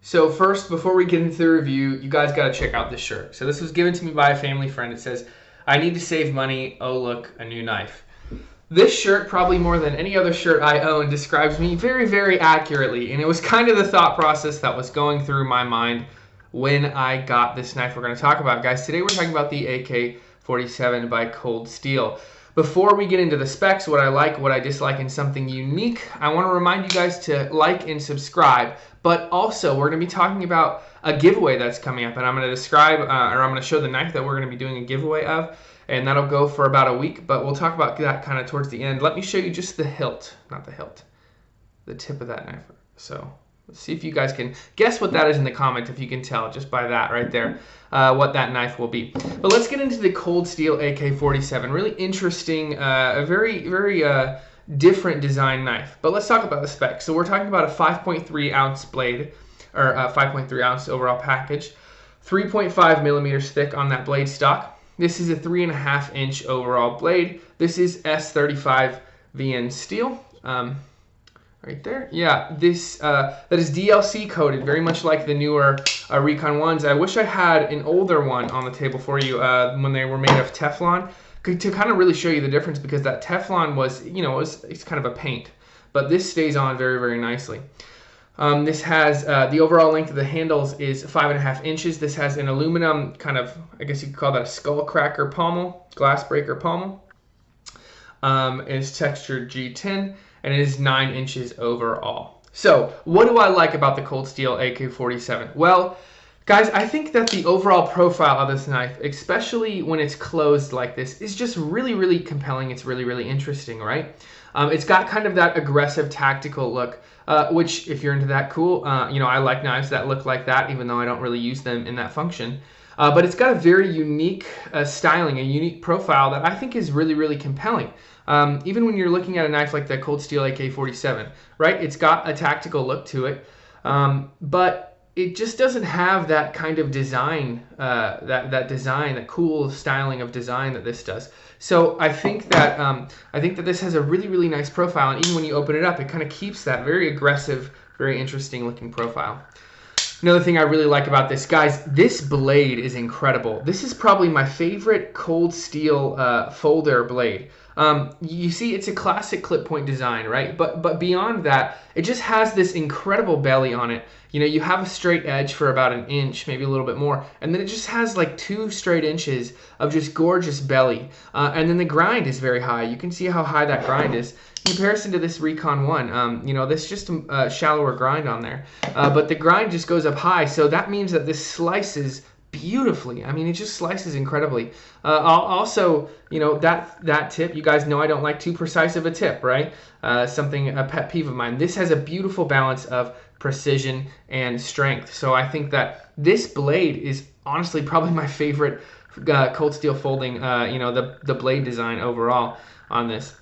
So first, before we get into the review, you guys got to check out this shirt. So this was given to me by a family friend. It says, "I need to save money. Oh, look, a new knife." This shirt, probably more than any other shirt I own, describes me very, very accurately. And it was kind of the thought process that was going through my mind when I got this knife we're going to talk about. Guys, today we're talking about the AK-47 by Cold Steel. Before we get into the specs, what I like, what I dislike, and something unique, I want to remind you guys to like and subscribe. But also, we're going to be talking about a giveaway that's coming up, and I'm going to describe, or I'm going to show the knife that we're going to be doing a giveaway of, and that'll go for about a week, but we'll talk about that kind of towards the end. Let me show you just the hilt, not the hilt, the tip of that knife. So let's see if you guys can guess what that is in the comment, if you can tell just by that right there, what that knife will be. But let's get into the Cold Steel AK-47. Really interesting, a very, very different design knife. But let's talk about the specs. So we're talking about a 5.3 ounce blade, or 5.3 ounce overall package, 3.5 millimeters thick on that blade stock. This is a 3.5 inch overall blade. This is S35 VN steel. Right there. Yeah, this that is DLC coated, very much like the newer Recon ones. I wish I had an older one on the table for you when they were made of Teflon, to kind of really show you the difference, because that Teflon was, you know, it's kind of a paint, but this stays on very, very nicely. This has the overall length of the handles is 5.5 inches. This has an aluminum kind of, I guess you could call that a skull cracker pommel, glass breaker pommel. It is textured G10, and it is 9 inches overall. So what do I like about the Cold Steel AK-47? Well, guys, I think that the overall profile of this knife, especially when it's closed like this, is just really, really compelling. It's really, really interesting, right? It's got kind of that aggressive tactical look, which, if you're into that, cool. You know, I like knives that look like that, even though I don't really use them in that function. But it's got a very unique styling, a unique profile that I think is really, really compelling. Even when you're looking at a knife like the Cold Steel AK-47, right? It's got a tactical look to it, but it just doesn't have that kind of design, that cool styling of design that this does. So I think that this has a really, really nice profile, and even when you open it up, it kind of keeps that very aggressive, very interesting looking profile. Another thing I really like about this, guys, this blade is incredible. This is probably my favorite Cold Steel folder blade. You see, it's a classic clip point design, right? But beyond that, it just has this incredible belly on it. You know, you have a straight edge for about an inch, maybe a little bit more, and then it just has like 2 straight inches of just gorgeous belly. And then the grind is very high. You can see how high that grind is in comparison to this Recon one. You know, this just a shallower grind on there, but the grind just goes up high, so that means that this slices beautifully. I mean, it just slices incredibly. Also, you know, that tip, you guys know I don't like too precise of a tip, right? A pet peeve of mine. This has a beautiful balance of precision and strength. So I think that this blade is honestly probably my favorite Cold Steel folding, you know, the blade design overall on this.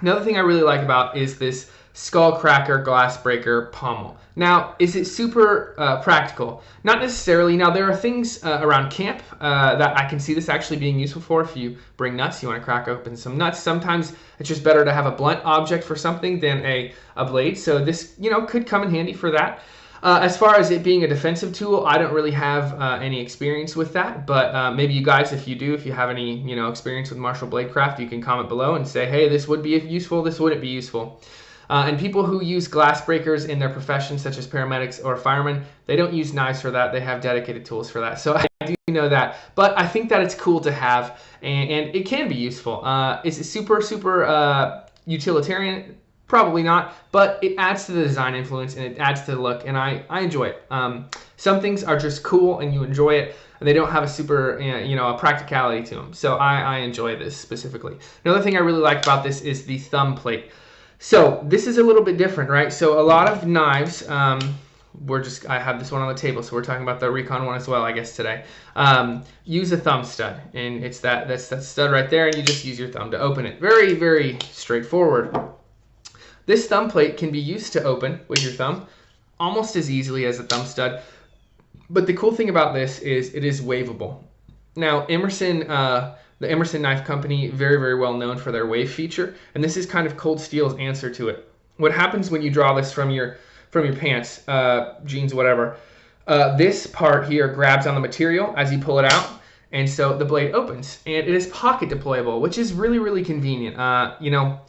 Another thing I really like about is this skull cracker glass breaker pommel. Now, is it super practical? Not necessarily. Now, there are things around camp that I can see this actually being useful for. If you bring nuts, you want to crack open some nuts. Sometimes it's just better to have a blunt object for something than a blade. So this, you know, could come in handy for that. As far as it being a defensive tool, I don't really have any experience with that, but maybe you guys, if you do, if you have any, you know, experience with martial blade craft, you can comment below and say, hey, this would be useful, this wouldn't be useful. And people who use glass breakers in their profession, such as paramedics or firemen, they don't use knives for that. They have dedicated tools for that. So I do know that. But I think that it's cool to have, and it can be useful. Is it super, super utilitarian? Probably not, but it adds to the design influence, and it adds to the look, and I enjoy it. Some things are just cool, and you enjoy it, and they don't have a super, you know, a practicality to them. So I enjoy this specifically. Another thing I really like about this is the thumb plate. So this is a little bit different, right? So a lot of knives, I have this one on the table, so we're talking about the Recon one as well, I guess, today. Use a thumb stud, and that's that stud right there, and you just use your thumb to open it. Very, very straightforward. This thumb plate can be used to open with your thumb almost as easily as a thumb stud, but the cool thing about this is it is waveable. Now, Emerson, the Emerson Knife Company, very, very well known for their wave feature, and this is kind of Cold Steel's answer to it. What happens when you draw this from your from your pants, jeans, whatever, this part here grabs on the material as you pull it out, and so the blade opens, and it is pocket deployable, which is really, really convenient. You know,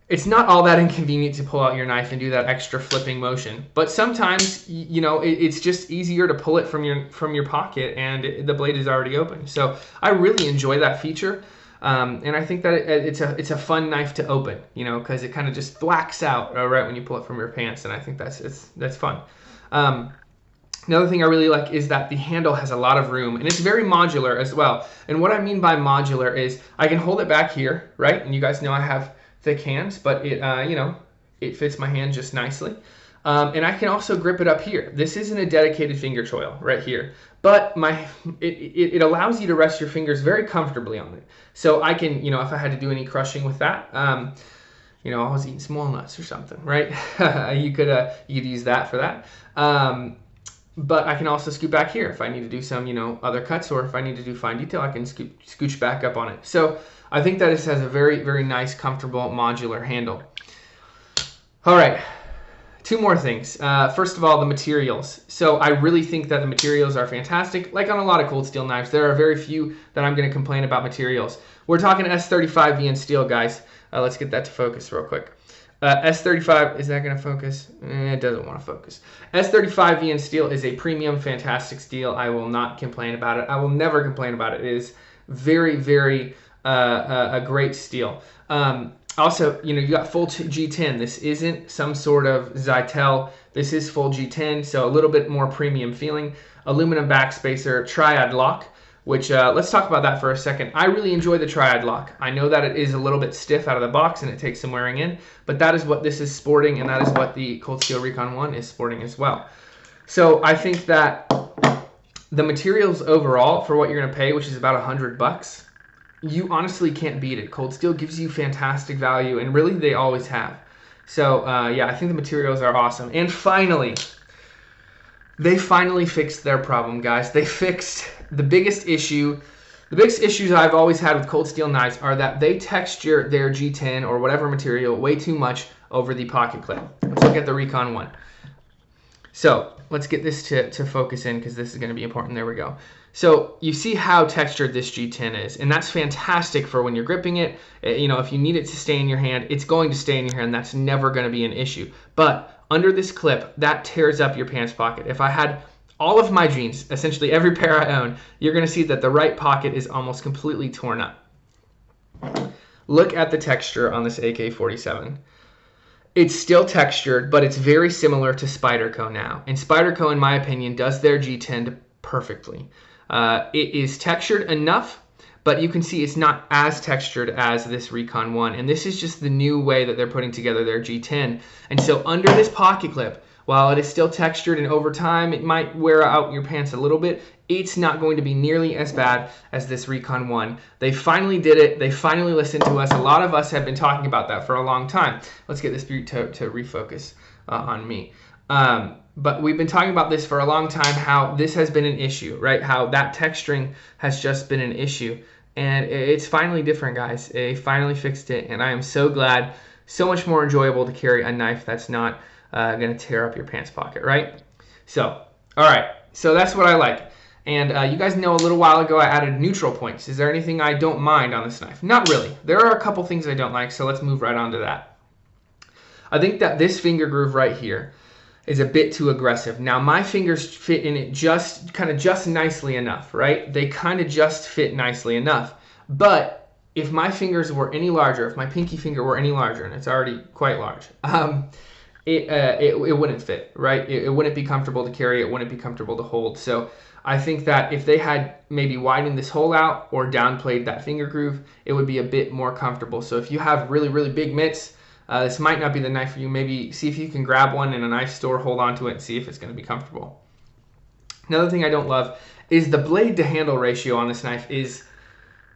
it's not all that inconvenient to pull out your knife and do that extra flipping motion, but sometimes, you know, it's just easier to pull it from your pocket, and the blade is already open. So I really enjoy that feature, and I think that it's a fun knife to open, you know, because it kind of just blacks out right when you pull it from your pants, and I think that's fun. Another thing I really like is that the handle has a lot of room, and it's very modular as well. And what I mean by modular is I can hold it back here, right? And you guys know I have thick hands, but it, you know, it fits my hand just nicely. And I can also grip it up here. This isn't a dedicated finger choil right here, but it allows you to rest your fingers very comfortably on it. So I can, you know, if I had to do any crushing with that, you know, I was eating some walnuts or something, right? You could use that for that. But I can also scoot back here if I need to do some, you know, other cuts, or if I need to do fine detail, I can scooch back up on it. So I think that this has a very, very nice, comfortable, modular handle. All right, two more things. First of all, the materials. So I really think that the materials are fantastic. Like on a lot of cold steel knives, there are very few that I'm going to complain about materials. We're talking S35 VN steel, guys. Let's get that to focus real quick. S35, is that going to focus? It doesn't want to focus. S35 VN steel is a premium, fantastic steel. I will not complain about it. I will never complain about it. It is very, very a great steel. Also, you know, you got full G10. This isn't some sort of Zytel. This is full G10, so a little bit more premium feeling. Aluminum backspacer, triad lock, which let's talk about that for a second. I really enjoy the triad lock. I know that it is a little bit stiff out of the box and it takes some wearing in, but that is what this is sporting, and that is what the Cold Steel Recon 1 is sporting as well. So I think that the materials overall for what you're going to pay, which is about $100, you honestly can't beat it. Cold Steel gives you fantastic value, and really they always have. So yeah, I think the materials are awesome. And finally, they finally fixed their problem, guys. They fixed the biggest issue. The biggest issues I've always had with cold steel knives are that they texture their G10 or whatever material way too much over the pocket clip. Let's look at the Recon 1. So let's get this to focus in, because this is going to be important. There we go. So you see how textured this G10 is, and that's fantastic for when you're gripping it. You know, if you need it to stay in your hand, it's going to stay in your hand. That's never going to be an issue. But under this clip, that tears up your pants pocket. If I had all of my jeans, essentially every pair I own, you're going to see that the right pocket is almost completely torn up. Look at the texture on this AK-47. It's still textured, but it's very similar to Spyderco now. And Spyderco, in my opinion, does their G10 perfectly. It is textured enough, but you can see it's not as textured as this Recon 1. And this is just the new way that they're putting together their G10. And so under this pocket clip, while it is still textured and over time it might wear out your pants a little bit, it's not going to be nearly as bad as this Recon 1. They finally did it. They finally listened to us. A lot of us have been talking about that for a long time. Let's get this to refocus on me. But we've been talking about this for a long time, how this has been an issue, right? How that texturing has just been an issue. And it's finally different, guys. They finally fixed it, and I am so glad. So much more enjoyable to carry a knife that's not going to tear up your pants pocket, right? So, all right. So that's what I like. And you guys know a little while ago I added neutral points. Is there anything I don't mind on this knife? Not really. There are a couple things I don't like, so let's move right on to that. I think that this finger groove right here is a bit too aggressive. Now my fingers fit in it just nicely enough, right? They kind of just fit nicely enough. But if my fingers were any larger, if my pinky finger were any larger, and it's already quite large, it wouldn't fit, right? It wouldn't be comfortable to carry. It wouldn't be comfortable to hold. So I think that if they had maybe widened this hole out or downplayed that finger groove, it would be a bit more comfortable. So if you have really, really big mitts, this might not be the knife for you. Maybe see if you can grab one in a knife store, hold on to it, and see if it's going to be comfortable. Another thing I don't love is the blade to handle ratio on this knife is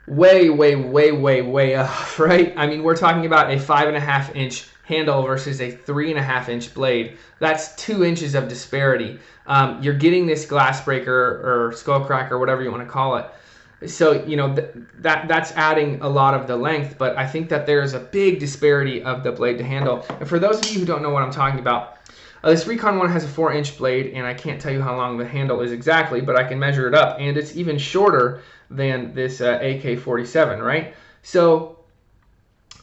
way off, right? I mean, we're talking about a 5.5 inch handle versus a 3.5 inch blade. That's 2 inches of disparity. You're getting this glass breaker or skull cracker, whatever you want to call it. So, you know, that's adding a lot of the length, but I think that there's a big disparity of the blade to handle. And for those of you who don't know what I'm talking about, This Recon one has a 4-inch blade, and I can't tell you how long the handle is exactly, but I can measure it up, and it's even shorter than this AK-47, right? So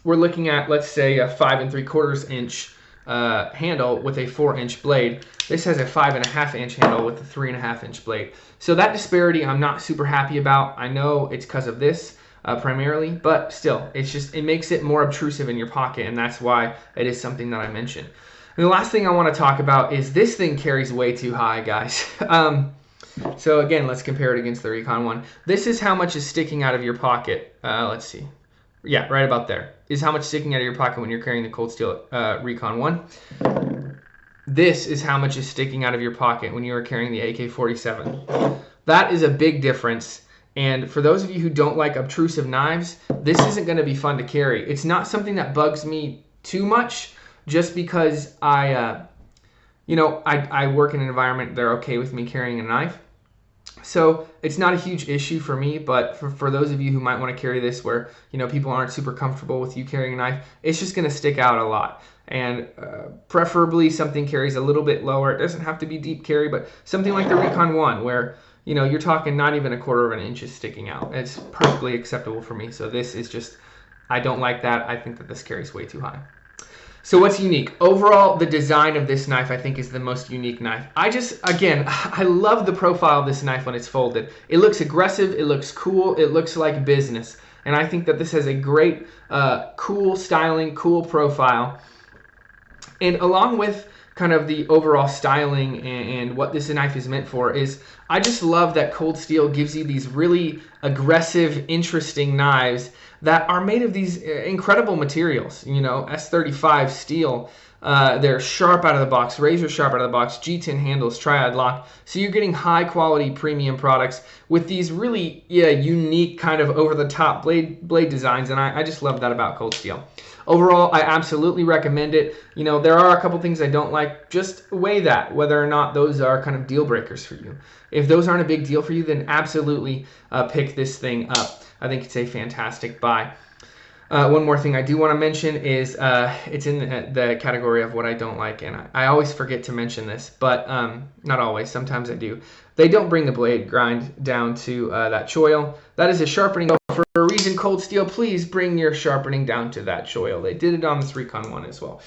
we're looking at, let's say, a 5 3/4 inch handle with a 4-inch blade. This has a 5.5 inch handle with a 3.5 inch blade. So that disparity I'm not super happy about. I know it's because of this primarily, but still, it makes it more obtrusive in your pocket, and that's why it is something that I mentioned. And the last thing I want to talk about is this thing carries way too high, guys. So again, let's compare it against the Recon one. This is how much is sticking out of your pocket. Let's see. Yeah, right about there is how much sticking out of your pocket when you're carrying the Cold Steel Recon 1. This is how much is sticking out of your pocket when you are carrying the AK-47. That is a big difference. And for those of you who don't like obtrusive knives, this isn't going to be fun to carry. It's not something that bugs me too much, just because I work in an environment they're okay with me carrying a knife. So it's not a huge issue for me, but for those of you who might want to carry this where, people aren't super comfortable with you carrying a knife, it's just going to stick out a lot. And preferably something carries a little bit lower. It doesn't have to be deep carry, but something like the Recon 1 where, you're talking not even 1/4 inch is sticking out. It's perfectly acceptable for me. So this is just, I don't like that. I think that this carries way too high. So what's unique? Overall, the design of this knife I think is the most unique knife. I love the profile of this knife when it's folded. It looks aggressive, it looks cool, it looks like business. And I think that this has a great, cool styling, cool profile. And along with kind of the overall styling and what this knife is meant for is, I just love that Cold Steel gives you these really aggressive, interesting knives that are made of these incredible materials. S35 steel, they're sharp out of the box, razor sharp out of the box, G10 handles, triad lock. So you're getting high quality premium products with these really unique kind of over the top blade designs, and I just love that about Cold Steel. Overall, I absolutely recommend it. There are a couple things I don't like. Just weigh that, whether or not those are kind of deal breakers for you. If those aren't a big deal for you, then absolutely pick this thing up. I think it's a fantastic buy. One more thing I do want to mention is it's in the category of what I don't like, and I always forget to mention this, but not always, sometimes I do. They don't bring the blade grind down to that choil. That is a sharpening for a reason. Cold Steel, please bring your sharpening down to that choil. They did it on this Recon 1 as well.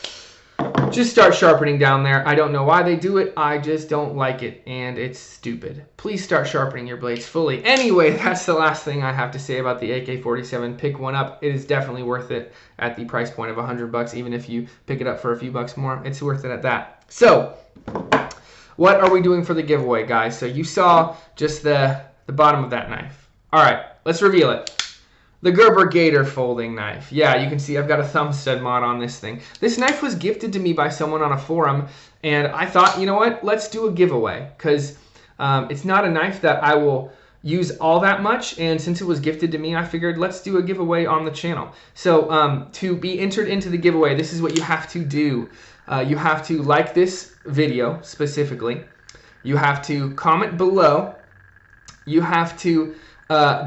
Just start sharpening down there. I don't know why they do it. I just don't like it, and it's stupid. Please start sharpening your blades fully. Anyway, that's the last thing I have to say about the AK-47. Pick one up. It is definitely worth it at the price point of $100. Even if you pick it up for a few bucks more, it's worth it at that. So, what are we doing for the giveaway, guys? So you saw just the bottom of that knife. All right, let's reveal it. The Gerber Gator folding knife. Yeah, you can see I've got a thumb stud mod on this thing. This knife was gifted to me by someone on a forum, and I thought, you know what, let's do a giveaway, because it's not a knife that I will use all that much, and since it was gifted to me, I figured let's do a giveaway on the channel. So to be entered into the giveaway, this is what you have to do. You have to like this video specifically. You have to comment below. You have to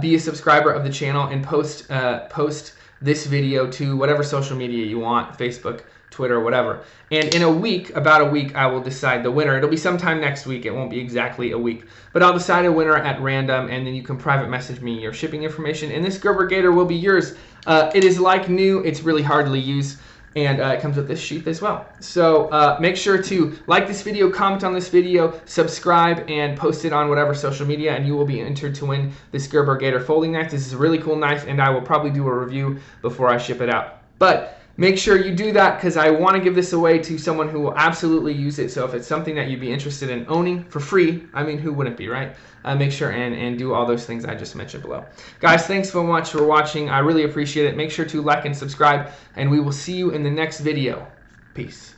be a subscriber of the channel and post this video to whatever social media you want, Facebook, Twitter, whatever. And in about a week, I will decide the winner. It'll be sometime next week. It won't be exactly a week. But I'll decide a winner at random, and then you can private message me your shipping information, and this Gerber Gator will be yours. It is like new. It's really hardly used. And it comes with this sheath as well. So make sure to like this video, comment on this video, subscribe, and post it on whatever social media, and you will be entered to win this Gerber Gator folding knife. This is a really cool knife, and I will probably do a review before I ship it out. But make sure you do that, because I want to give this away to someone who will absolutely use it. So if it's something that you'd be interested in owning for free, I mean, who wouldn't be, right? Make sure and do all those things I just mentioned below. Guys, thanks so much for watching. I really appreciate it. Make sure to like and subscribe, and we will see you in the next video. Peace.